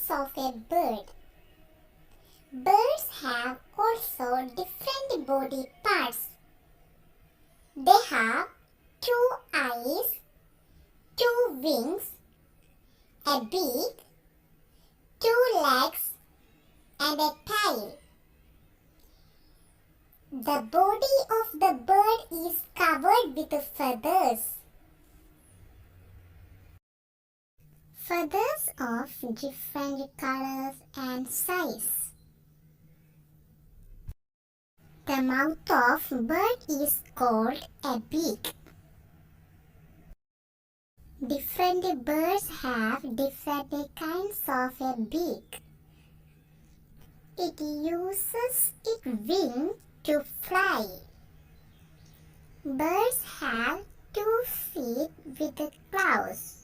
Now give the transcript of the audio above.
kinds of a bird. Birds have also different body parts. They have 2 eyes, 2 wings, a beak, 2 legs, and a tail. The body of the bird is covered with feathers. Feathers of different colors and size. The mouth of bird is called a beak. Different birds have different kinds of a beak. It uses its wing to fly. Birds have 2 feet with claws.